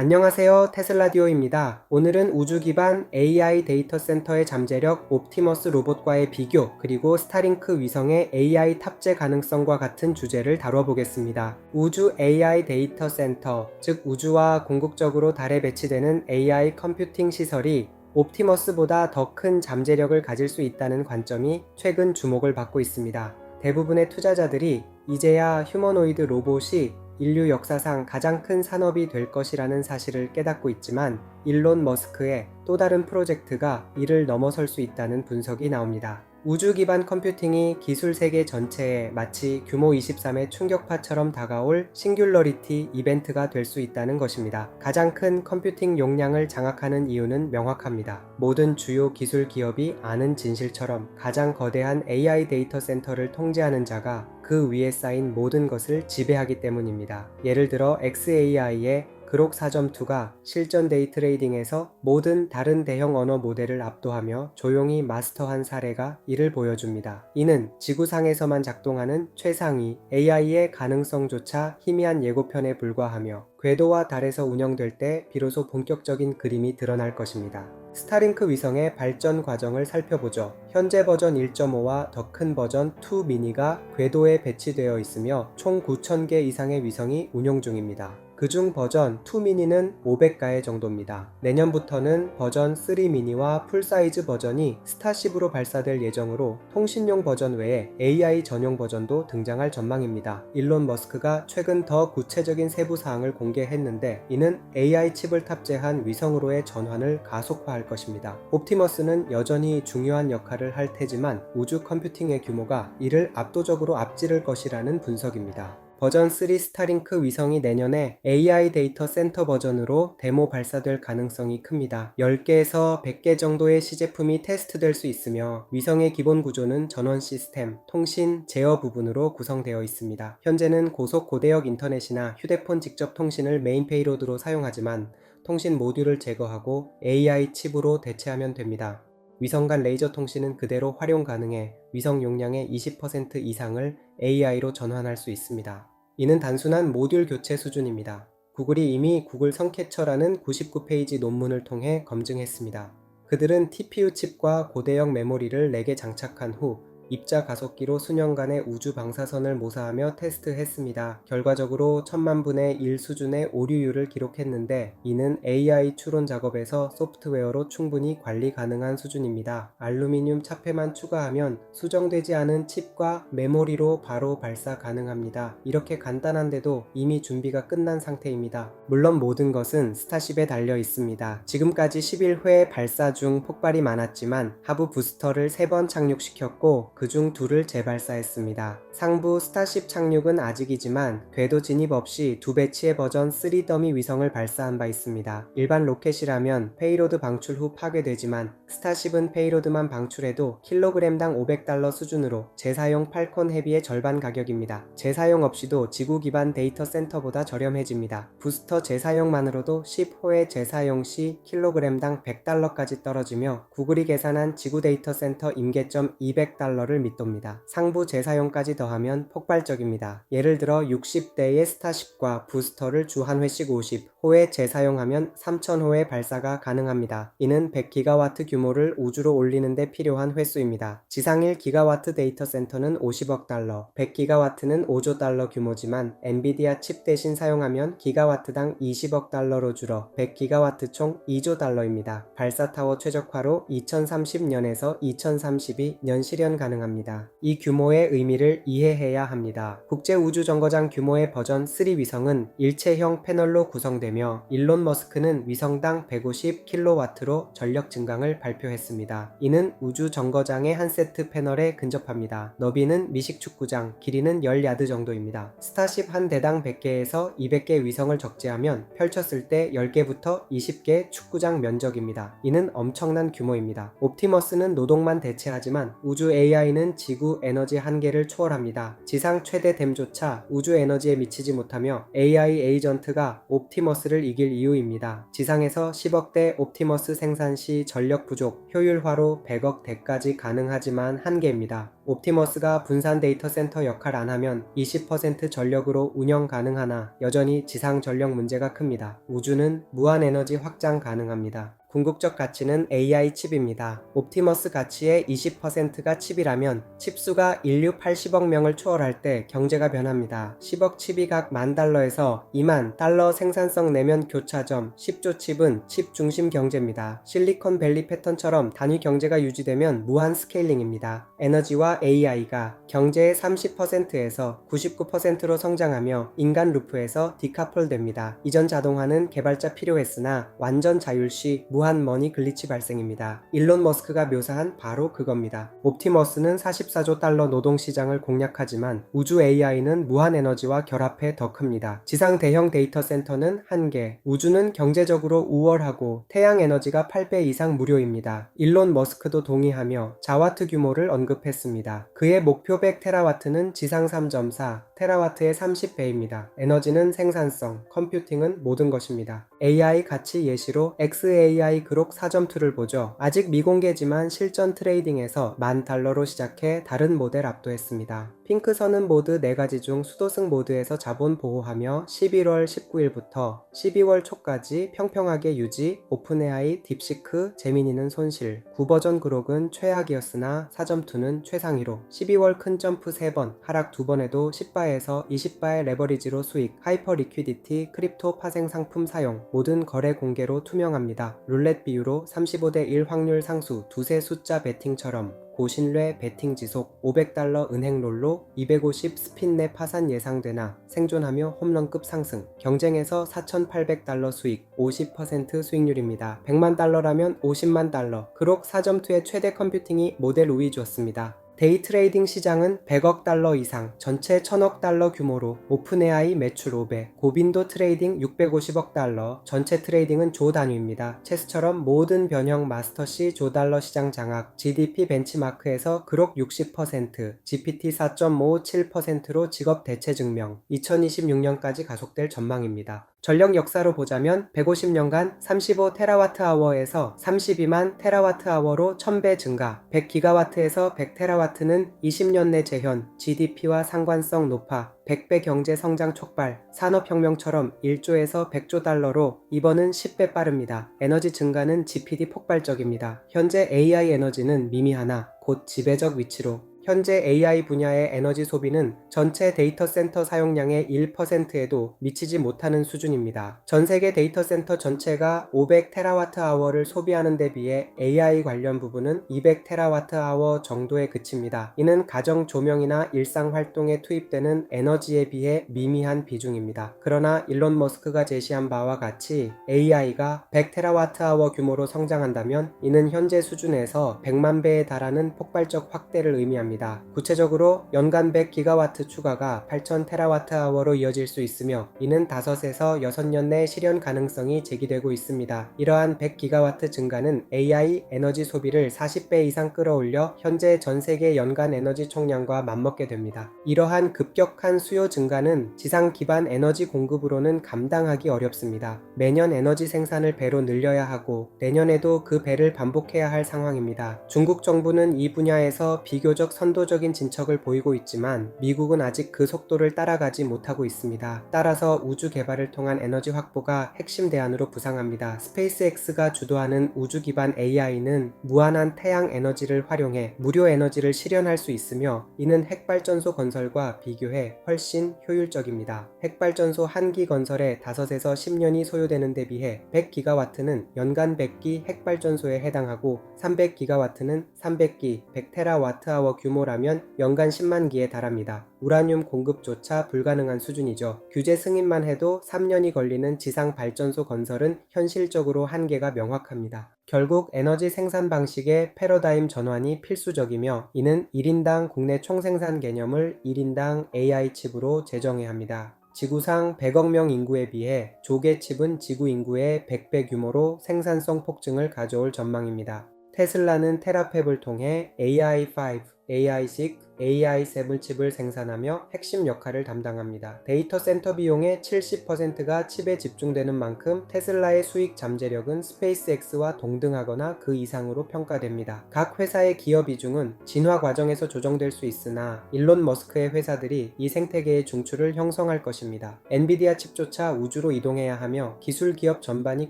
안녕하세요. 테슬라디오입니다. 오늘은 우주 기반 AI 데이터 센터의 잠재력, 옵티머스 로봇과의 비교, 그리고 스타링크 위성의 AI 탑재 가능성과 같은 주제를 다뤄보겠습니다. 우주 AI 데이터 센터, 즉 우주와 궁극적으로 달에 배치되는 AI 컴퓨팅 시설이 옵티머스보다 더 큰 잠재력을 가질 수 있다는 관점이 최근 주목을 받고 있습니다. 대부분의 투자자들이 이제야 휴머노이드 로봇이 인류 역사상 가장 큰 산업이 될 것이라는 사실을 깨닫고 있지만 일론 머스크의 또 다른 프로젝트가 이를 넘어설 수 있다는 분석이 나옵니다. 우주 기반 컴퓨팅이 기술 세계 전체에 마치 규모 23의 충격파처럼 다가올 싱귤러리티 이벤트가 될 수 있다는 것입니다. 가장 큰 컴퓨팅 용량을 장악하는 이유는 명확합니다. 모든 주요 기술 기업이 아는 진실처럼 가장 거대한 AI 데이터 센터를 통제하는 자가 그 위에 쌓인 모든 것을 지배하기 때문입니다. 예를 들어 xAI의 그록 4.2가 실전 데이 트레이딩에서 모든 다른 대형 언어 모델을 압도하며 조용히 마스터한 사례가 이를 보여줍니다. 이는 지구상에서만 작동하는 최상위 AI의 가능성조차 희미한 예고편에 불과하며 궤도와 달에서 운영될 때 비로소 본격적인 그림이 드러날 것입니다. 스타링크 위성의 발전 과정을 살펴보죠. 현재 버전 1.5와 더 큰 버전 2 미니가 궤도에 배치되어 있으며 총 9,000개 이상의 위성이 운용 중입니다. 그중 버전 2 미니는 500가의 정도입니다. 내년부터는 버전 3 미니와 풀사이즈 버전이 스타쉽으로 발사될 예정으로 통신용 버전 외에 AI 전용 버전도 등장할 전망입니다. 일론 머스크가 최근 더 구체적인 세부 사항을 공개했는데 이는 AI 칩을 탑재한 위성으로의 전환을 가속화할 것입니다. 옵티머스는 여전히 중요한 역할을 할 테지만 우주 컴퓨팅의 규모가 이를 압도적으로 앞지를 것이라는 분석입니다. 버전 3 스타링크 위성이 내년에 AI 데이터 센터 버전으로 데모 발사될 가능성이 큽니다. 10개에서 100개 정도의 시제품이 테스트될 수 있으며 위성의 기본 구조는 전원 시스템, 통신, 제어 부분으로 구성되어 있습니다. 현재는 고속 고대역 인터넷이나 휴대폰 직접 통신을 메인 페이로드로 사용하지만 통신 모듈을 제거하고 AI 칩으로 대체하면 됩니다. 위성 간 레이저 통신은 그대로 활용 가능해 위성 용량의 20% 이상을 AI로 전환할 수 있습니다. 이는 단순한 모듈 교체 수준입니다. 구글이 이미 구글 성캐쳐라는 99페이지 논문을 통해 검증했습니다. 그들은 TPU 칩과 고대역 메모리를 4개 장착한 후 입자 가속기로 수년간의 우주 방사선을 모사하며 테스트했습니다. 결과적으로 1000만분의 1 수준의 오류율을 기록했는데 이는 AI 추론 작업에서 소프트웨어로 충분히 관리 가능한 수준입니다. 알루미늄 차폐만 추가하면 수정되지 않은 칩과 메모리로 바로 발사 가능합니다. 이렇게 간단한데도 이미 준비가 끝난 상태입니다. 물론 모든 것은 스타쉽에 달려 있습니다. 지금까지 11회 발사 중 폭발이 많았지만 하부 부스터를 3번 착륙시켰고 그중 2를 재발사했습니다. 상부 스타쉽 착륙은 아직이지만 궤도 진입 없이 2배치의 버전 3 더미 위성을 발사한 바 있습니다. 일반 로켓이라면 페이로드 방출 후 파괴되지만 스타쉽은 페이로드만 방출해도 킬로그램당 $500 수준으로 재사용 팔콘 헤비의 절반 가격입니다. 재사용 없이도 지구 기반 데이터 센터보다 저렴해집니다. 부스터 재사용만으로도 10호의 재사용 시 킬로그램당 $100까지 떨어지며 구글이 계산한 지구 데이터 센터 임계점 $200를 밑돕니다. 상부 재사용까지 더하면 폭발적입니다. 예를 들어 60대의 스타쉽과 부스터를 주 한 회씩 50호에 재사용하면 3000호의 발사가 가능합니다. 이는 100기가와트 규모를 우주로 올리는 데 필요한 횟수입니다. 지상 1기가와트 데이터 센터는 $50억, 100기가와트는 $5조 규모지만 엔비디아 칩 대신 사용하면 기가와트당 $20억 줄어 100기가와트 총 $2조 입니다. 발사타워 최적화로 2030년에서 2032년 실현 가능합니다. 이 규모의 의미를 이해해야 합니다. 국제우주정거장 규모의 버전 3 위성은 일체형 패널로 구성되며 일론 머스크는 위성당 150kW로 전력 증강을 발표했습니다. 이는 우주정거장의 한 세트 패널에 근접합니다. 너비는 미식축구장, 길이는 10야드 정도입니다. 스타쉽 한 대당 100개에서 200개 위성을 적재하면 펼쳤을 때 10개부터 20개 축구장 면적입니다. 이는 엄청난 규모입니다. 옵티머스는 노동만 대체하지만 우주 AI는 지구 에너지 한계를 초월합니다. 지상 최대 댐조차 우주 에너지에 미치지 못하며 AI 에이전트가 옵티머스 옵티머스를 이길 이유입니다. 지상에서 10억대 옵티머스 생산 시 전력 부족, 효율화로 100억 대까지 가능하지만 한계입니다. 옵티머스가 분산 데이터 센터 역할 안 하면 20% 전력으로 운영 가능하나 여전히 지상 전력 문제가 큽니다. 우주는 무한 에너지 확장 가능합니다. 궁극적 가치는 AI 칩입니다. 옵티머스 가치의 20%가 칩이라면 칩수가 인류 80억 명을 초월할 때 경제가 변합니다. 10억 칩이 각 $10,000에서 $20,000 생산성 내면 교차점 10조 칩은 칩 중심 경제입니다. 실리콘밸리 패턴처럼 단위 경제가 유지되면 무한 스케일링입니다. 에너지와 AI가 경제의 30%에서 99%로 성장하며 인간 루프에서 디카플됩니다. 이전 자동화는 개발자 필요했으나 완전 자율 시 무한 머니 글리치 발생입니다. 일론 머스크가 묘사한 바로 그겁니다. 옵티머스는 44조 달러 노동시장을 공략하지만 우주 AI는 무한 에너지와 결합해 더 큽니다. 지상 대형 데이터 센터는 한계, 우주는 경제적으로 우월하고 태양 에너지가 8배 이상 무료입니다. 일론 머스크도 동의하며 자와트 규모를 언급했습니다. 그의 목표 100테라와트는 지상 3.4 테라와트의 30배입니다. 에너지는 생산성, 컴퓨팅은 모든 것입니다. AI 가치 예시로 XAI 그록 4.2를 보죠. 아직 미공개지만 실전 트레이딩에서 $10,000로 시작해 다른 모델 압도했습니다. 핑크선은 모드 4가지 중 수도승 모드에서 자본 보호하며 11월 19일부터 12월 초까지 평평하게 유지, 오픈AI, 딥시크, 제미니는 손실, 9버전 그록은 최악이었으나 4.2는 최상위로 12월 큰 점프 3번, 하락 2번에도 10바에서 20바의 레버리지로 수익, 하이퍼 리퀴디티, 크립토 파생 상품 사용, 모든 거래 공개로 투명합니다. 룰렛 비율로 35대 1 확률 상수, 두세 숫자 베팅처럼 고신뢰 베팅 지속, $500 은행롤로 250 스핀 내 파산 예상되나 생존하며 홈런급 상승, 경쟁에서 $4,800 수익, 50% 수익률입니다. $100만 $50만, 그록 4.2의 최대 컴퓨팅이 모델 우위 줬습니다. 데이 트레이딩 시장은 $100억 이상, 전체 $1,000억 규모로 오픈AI 매출 5배, 고빈도 트레이딩 $650억, 전체 트레이딩은 조 단위입니다. 체스처럼 모든 변형 마스터시 조 달러 시장 장악, GDP 벤치마크에서 그록 60%, GPT 4.57%로 직업 대체 증명, 2026년까지 가속될 전망입니다. 전력 역사로 보자면 150년간 35테라와트아워에서 32만 테라와트아워로 1000배 증가, 100기가와트에서 100테라와트는 20년 내 재현, GDP와 상관성 높아 100배 경제 성장 촉발, 산업혁명처럼 1조에서 100조 달러로 이번은 10배 빠릅니다. 에너지 증가는 GPD 폭발적입니다. 현재 AI 에너지는 미미하나 곧 지배적 위치로 현재 AI 분야의 에너지 소비는 전체 데이터 센터 사용량의 1%에도 미치지 못하는 수준입니다. 전 세계 데이터 센터 전체가 500테라와트아워를 소비하는 데 비해 AI 관련 부분은 200테라와트아워 정도에 그칩니다. 이는 가정 조명이나 일상 활동에 투입되는 에너지에 비해 미미한 비중입니다. 그러나 일론 머스크가 제시한 바와 같이 AI가 100테라와트아워 규모로 성장한다면 이는 현재 수준에서 100만 배에 달하는 폭발적 확대를 의미합니다. 구체적으로 연간 100기가와트 추가가 8,000테라와트아워로 이어질 수 있으며 이는 5에서 6년 내 실현 가능성이 제기되고 있습니다. 이러한 100기가와트 증가는 AI 에너지 소비를 40배 이상 끌어올려 현재 전 세계 연간 에너지 총량과 맞먹게 됩니다. 이러한 급격한 수요 증가는 지상 기반 에너지 공급으로는 감당하기 어렵습니다. 매년 에너지 생산을 배로 늘려야 하고 내년에도 그 배를 반복해야 할 상황입니다. 중국 정부는 이 분야에서 비교적 선도적인 진척을 보이고 있지만 미국은 아직 그 속도를 따라가지 못하고 있습니다. 따라서 우주 개발을 통한 에너지 확보가 핵심 대안으로 부상합니다. 스페이스X가 주도하는 우주 기반 AI는 무한한 태양 에너지를 활용해 무료 에너지를 실현할 수 있으며 이는 핵발전소 건설과 비교해 훨씬 효율적입니다. 핵발전소 한 기 건설에 5에서 10년이 소요되는 데 비해 100기가와트는 연간 100기 핵발전소에 해당하고 300기가와트는 300기 100테라와트아워 규모라면 연간 10만 기에 달합니다. 우라늄 공급조차 불가능한 수준이죠. 규제 승인만 해도 3년이 걸리는 지상 발전소 건설은 현실적으로 한계가 명확합니다. 결국 에너지 생산 방식의 패러다임 전환이 필수적이며 이는 1인당 국내 총생산 개념을 1인당 AI 칩으로 재정해야 합니다. 지구상 100억 명 인구에 비해 조개 칩은 지구 인구의 100배 규모로 생산성 폭증을 가져올 전망입니다. 테슬라는 테라팹을 통해 AI5, AI6, AI7 칩을 생산하며 핵심 역할을 담당합니다. 데이터 센터 비용의 70%가 칩에 집중되는 만큼 테슬라의 수익 잠재력은 스페이스X와 동등하거나 그 이상으로 평가됩니다. 각 회사의 기업 비중은 진화 과정에서 조정될 수 있으나 일론 머스크의 회사들이 이 생태계의 중추를 형성할 것입니다. 엔비디아 칩조차 우주로 이동해야 하며 기술 기업 전반이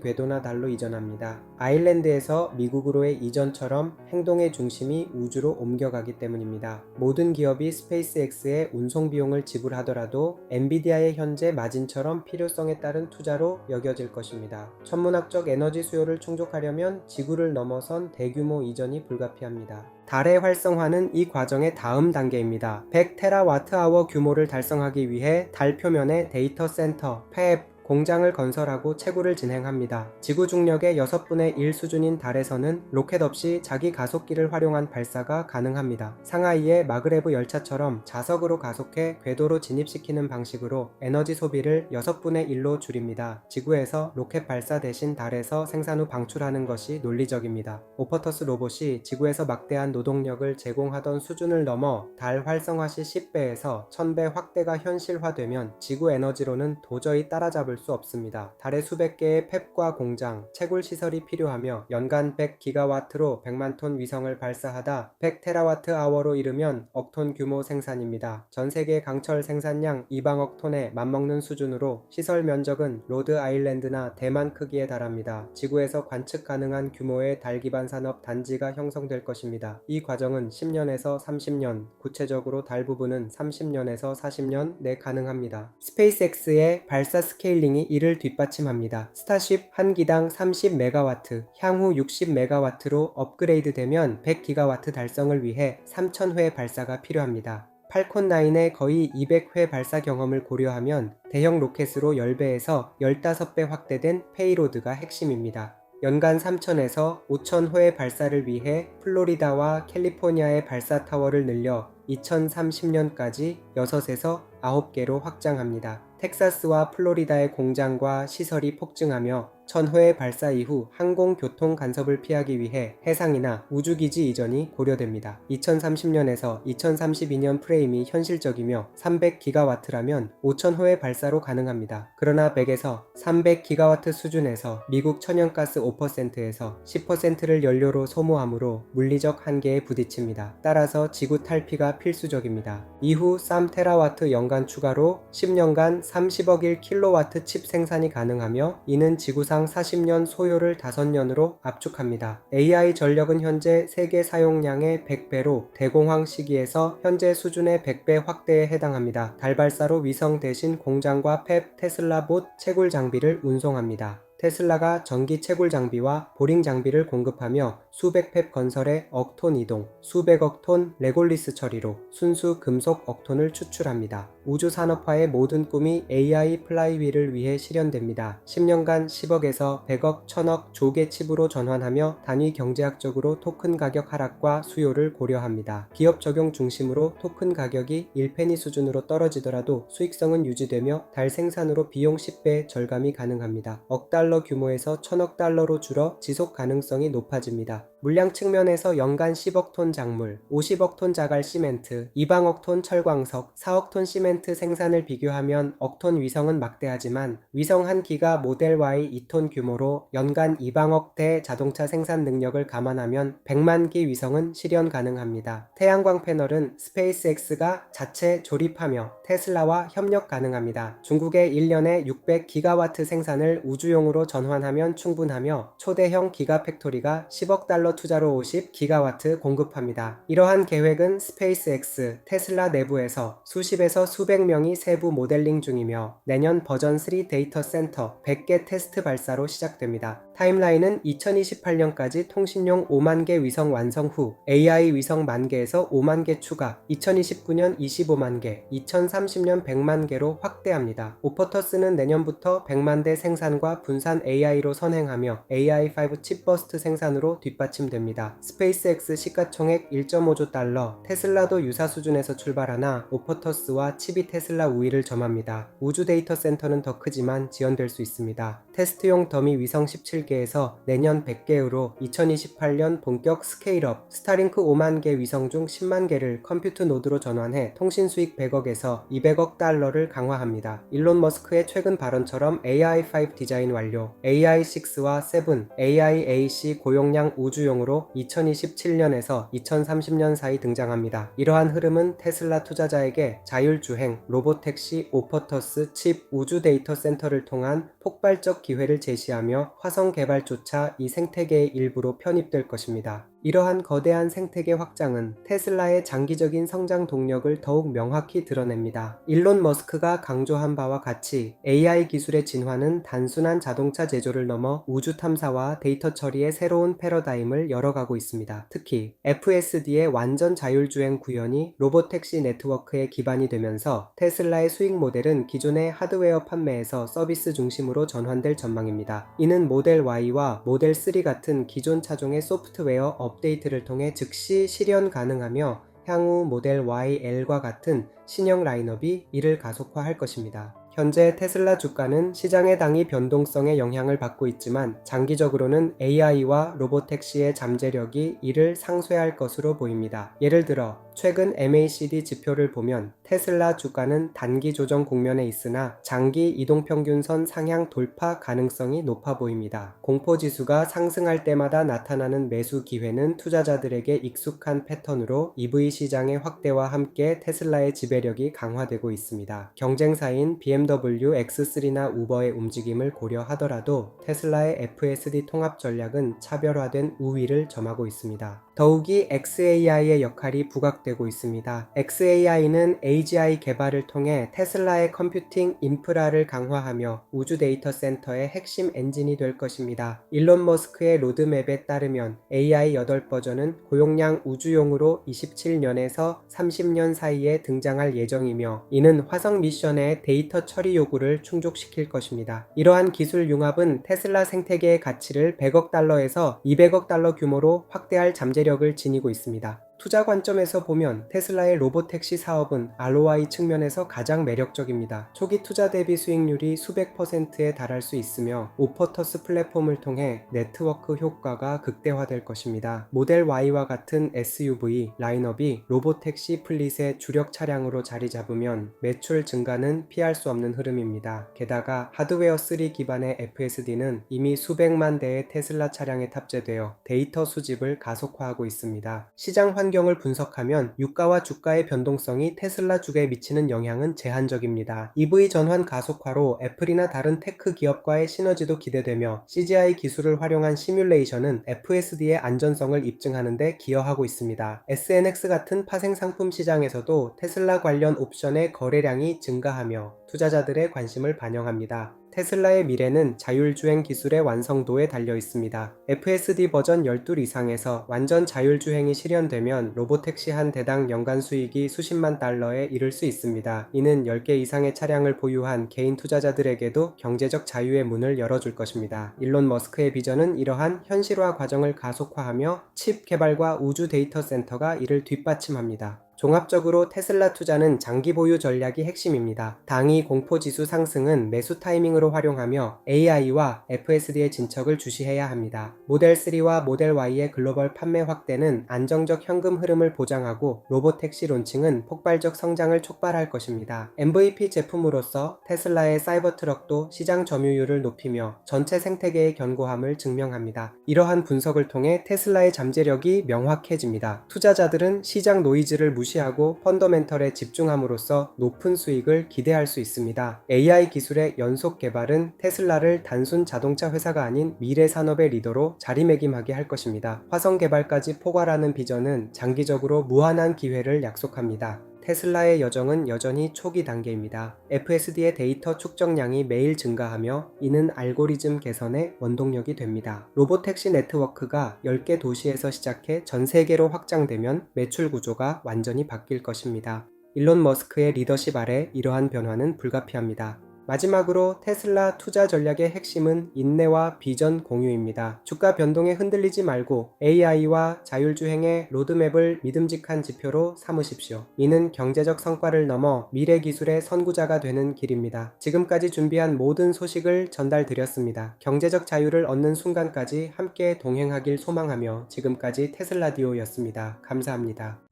궤도나 달로 이전합니다. 아일랜드에서 미국으로의 이전처럼 행동의 중심이 우주로 옮겨가기 때문입니다. 모든 기업이 스페이스X의 운송 비용을 지불하더라도 엔비디아의 현재 마진처럼 필요성에 따른 투자로 여겨질 것입니다. 천문학적 에너지 수요를 충족하려면 지구를 넘어선 대규모 이전이 불가피합니다. 달의 활성화는 이 과정의 다음 단계입니다. 100테라와트아워 규모를 달성하기 위해 달 표면에 데이터 센터, 팹, 공장을 건설하고 채굴을 진행합니다. 지구 중력의 6분의 1 수준인 달에서는 로켓 없이 자기 가속기를 활용한 발사가 가능합니다. 상하이의 마그레브 열차처럼 자석으로 가속해 궤도로 진입시키는 방식으로 에너지 소비를 6분의 1로 줄입니다. 지구에서 로켓 발사 대신 달에서 생산 후 방출하는 것이 논리적입니다. 오퍼터스 로봇이 지구에서 막대한 노동력을 제공하던 수준을 넘어 달 활성화 시 10배에서 1000배 확대가 현실화되면 지구 에너지로는 도저히 따라잡을 수 없습니다. 달에 수백 개의 팹과 공장, 채굴 시설이 필요하며 연간 100기가와트로 100만 톤 위성을 발사하다 100테라와트 아워로 이르면 억톤 규모 생산입니다. 전 세계 강철 생산량 200억 톤에 맞먹는 수준으로 시설 면적은 로드 아일랜드나 대만 크기에 달합니다. 지구에서 관측 가능한 규모의 달 기반 산업 단지가 형성될 것입니다. 이 과정은 10년에서 30년, 구체적으로 달 부분은 30년에서 40년 내 가능합니다. 스페이스X의 발사 스케일링이 이를 뒷받침합니다. 스타쉽 한 기당 30메가와트, 향후 60메가와트로 업그레이드 되면 100기가와트 달성을 위해 3000회 발사가 필요합니다. 팔콘9의 거의 200회 발사 경험을 고려하면 대형 로켓으로 10배에서 15배 확대된 페이로드가 핵심입니다. 연간 3000에서 5000회 발사를 위해 플로리다와 캘리포니아의 발사 타워를 늘려 2030년까지 6에서 9개로 확장합니다. 텍사스와 플로리다의 공장과 시설이 폭증하며 1000회 발사 이후 항공교통 간섭을 피하기 위해 해상이나 우주기지 이전이 고려됩니다. 2030년에서 2032년 프레임이 현실적이며 300기가와트라면 5000회 발사로 가능합니다. 그러나 100에서 300기가와트 수준에서 미국 천연가스 5%에서 10%를 연료로 소모하므로 물리적 한계에 부딪힙니다. 따라서 지구 탈피가 필수적입니다. 이후 3테라와트 연간 추가로 10년간 30억 1킬로와트 칩 생산이 가능하며 이는 지구상 40년 소요를 5년으로 압축합니다. AI 전력은 현재 세계 사용량의 100배로 대공황 시기에서 현재 수준의 100배 확대에 해당합니다. 달 발사로 위성 대신 공장과 팹, 테슬라 봇, 채굴 장비를 운송합니다. 테슬라가 전기 채굴 장비와 보링 장비를 공급하며 수백 팹 건설에 억톤 이동, 수백억 톤 레골리스 처리로 순수 금속 억톤을 추출합니다. 우주 산업화의 모든 꿈이 AI 플라이휠을 위해 실현됩니다. 10년간 10억에서 100억, 1000억 조개 칩으로 전환하며 단위 경제학적으로 토큰 가격 하락과 수요를 고려합니다. 기업 적용 중심으로 토큰 가격이 1페니 수준으로 떨어지더라도 수익성은 유지되며 달 생산으로 비용 10배 절감이 가능합니다. 억 달러 규모에서 1000억 달러로 줄어 지속 가능성이 높아집니다. 물량 측면에서 연간 10억 톤 작물, 50억 톤 자갈 시멘트, 200억 톤 철광석, 4억 톤 시멘트 생산을 비교하면 억톤 위성은 막대하지만 위성 한 기가 모델 Y 2톤 규모로 연간 200억 대 자동차 생산 능력을 감안하면 100만 기 위성은 실현 가능합니다. 태양광 패널은 스페이스X가 자체 조립하며 테슬라와 협력 가능합니다. 중국의 1년에 600기가와트 생산을 우주용으로 전환하면 충분하며 초대형 기가팩토리가 10억 달러 투자로 50기가와트 공급합니다. 이러한 계획은 스페이스X, 테슬라 내부에서 수십에서 수백 명이 세부 모델링 중이며 내년 버전 3 데이터 센터 100개 테스트 발사로 시작됩니다. 타임라인은 2028년까지 통신용 5만 개 위성 완성 후 AI 위성 1만 개에서 5만 개 추가, 2029년 25만 개, 2030년 100만 개로 확대합니다. 오퍼터스는 내년부터 100만 대 생산과 분산 AI로 선행하며 AI5 칩버스트 생산으로 뒷받침됩니다. 스페이스X 시가총액 1.5조 달러, 테슬라도 유사 수준에서 출발하나 오퍼터스와 칩이 테슬라 우위를 점합니다. 우주 데이터 센터는 더 크지만 지연될 수 있습니다. 테스트용 더미 위성 17 27개에서 내년 100개로 2028년 본격 스케일업, 스타링크 5만 개 위성 중 10만 개를 컴퓨트 노드로 전환해 통신 수익 100억에서 200억 달러를 강화합니다. 일론 머스크의 최근 발언처럼 AI5 디자인 완료, AI6와 7, AIAC 고용량 우주용으로 2027년에서 2030년 사이 등장합니다. 이러한 흐름은 테슬라 투자자에게 자율주행, 로보택시, 오퍼터스, 칩, 우주 데이터 센터를 통한 폭발적 기회를 제시하며 화성 개발조차 이 생태계의 일부로 편입될 것입니다. 이러한 거대한 생태계 확장은 테슬라의 장기적인 성장 동력을 더욱 명확히 드러냅니다. 일론 머스크가 강조한 바와 같이 AI 기술의 진화는 단순한 자동차 제조를 넘어 우주 탐사와 데이터 처리의 새로운 패러다임을 열어가고 있습니다. 특히 FSD의 완전 자율주행 구현이 로보택시 네트워크의 기반이 되면서 테슬라의 수익 모델은 기존의 하드웨어 판매에서 서비스 중심으로 전환될 전망입니다. 이는 모델 Y와 모델 3 같은 기존 차종의 소프트웨어 업데이트를 통해 즉시 실현 가능하며 향후 모델 Y, L과 같은 신형 라인업이 이를 가속화할 것입니다. 현재 테슬라 주가는 시장의 당위 변동성에 영향을 받고 있지만 장기적으로는 AI와 로보택시의 잠재력이 이를 상쇄할 것으로 보입니다. 예를 들어 최근 MACD 지표를 보면 테슬라 주가는 단기 조정 국면에 있으나 장기 이동평균선 상향 돌파 가능성이 높아 보입니다. 공포지수가 상승할 때마다 나타나는 매수 기회는 투자자들에게 익숙한 패턴으로 EV 시장의 확대와 함께 테슬라의 지배력이 강화되고 있습니다. 경쟁사인 BMW X3나 우버의 움직임을 고려하더라도 테슬라의 FSD 통합 전략은 차별화된 우위를 점하고 있습니다. 더욱이 xAI의 역할이 부각되고 있습니다. xAI는 AGI 개발을 통해 테슬라의 컴퓨팅 인프라를 강화하며 우주 데이터 센터의 핵심 엔진이 될 것입니다. 일론 머스크의 로드맵에 따르면 AI 8버전은 고용량 우주용으로 27년에서 30년 사이에 등장할 예정이며 이는 화성 미션의 데이터 처리 요구를 충족시킬 것입니다. 이러한 기술 융합은 테슬라 생태계의 가치를 100억 달러에서 200억 달러 규모로 확대할 잠재력을 지니고 있습니다. 투자 관점에서 보면 테슬라의 로보택시 사업은 ROI 측면에서 가장 매력적입니다. 초기 투자 대비 수익률이 수백 %에 달할 수 있으며 오퍼터스 플랫폼을 통해 네트워크 효과가 극대화될 것입니다. 모델 Y와 같은 SUV 라인업이 로보택시 플릿의 주력 차량으로 자리 잡으면 매출 증가는 피할 수 없는 흐름입니다. 게다가 하드웨어 3 기반의 FSD는 이미 수백만 대의 테슬라 차량에 탑재되어 데이터 수집을 가속화하고 있습니다. 시장 환경을 분석하면 유가와 주가의 변동성이 테슬라 주가에 미치는 영향은 제한적입니다. EV 전환 가속화로 애플이나 다른 테크 기업과의 시너지도 기대되며 CGI 기술을 활용한 시뮬레이션은 FSD의 안전성을 입증하는 데 기여하고 있습니다. SNX 같은 파생 상품 시장에서도 테슬라 관련 옵션의 거래량이 증가하며 투자자들의 관심을 반영합니다. 테슬라의 미래는 자율주행 기술의 완성도에 달려 있습니다. FSD 버전 12 이상에서 완전 자율주행이 실현되면 로보택시 한 대당 연간 수익이 수십만 달러에 이를 수 있습니다. 이는 10개 이상의 차량을 보유한 개인 투자자들에게도 경제적 자유의 문을 열어줄 것입니다. 일론 머스크의 비전은 이러한 현실화 과정을 가속화하며 칩 개발과 우주 데이터 센터가 이를 뒷받침합니다. 종합적으로 테슬라 투자는 장기 보유 전략이 핵심입니다. 당위 공포지수 상승은 매수 타이밍으로 활용하며 AI와 FSD의 진척을 주시해야 합니다. 모델 3와 모델 Y의 글로벌 판매 확대는 안정적 현금 흐름을 보장하고 로보택시 론칭은 폭발적 성장을 촉발할 것입니다. MVP 제품으로서 테슬라의 사이버트럭도 시장 점유율을 높이며 전체 생태계의 견고함을 증명합니다. 이러한 분석을 통해 테슬라의 잠재력이 명확해집니다. 투자자들은 시장 노이즈를 무시하고 펀더멘털에 집중함으로써 높은 수익을 기대할 수 있습니다. AI 기술의 연속 개발은 테슬라를 단순 자동차 회사가 아닌 미래 산업의 리더로 자리매김하게 할 것입니다. 화성 개발까지 포괄하는 비전은 장기적으로 무한한 기회를 약속합니다. 테슬라의 여정은 여전히 초기 단계입니다. FSD의 데이터 축적량이 매일 증가하며 이는 알고리즘 개선의 원동력이 됩니다. 로보택시 네트워크가 10개 도시에서 시작해 전 세계로 확장되면 매출 구조가 완전히 바뀔 것입니다. 일론 머스크의 리더십 아래 이러한 변화는 불가피합니다. 마지막으로 테슬라 투자 전략의 핵심은 인내와 비전 공유입니다. 주가 변동에 흔들리지 말고 AI와 자율주행의 로드맵을 믿음직한 지표로 삼으십시오. 이는 경제적 성과를 넘어 미래 기술의 선구자가 되는 길입니다. 지금까지 준비한 모든 소식을 전달드렸습니다. 경제적 자유를 얻는 순간까지 함께 동행하길 소망하며 지금까지 테슬라디오였습니다. 감사합니다.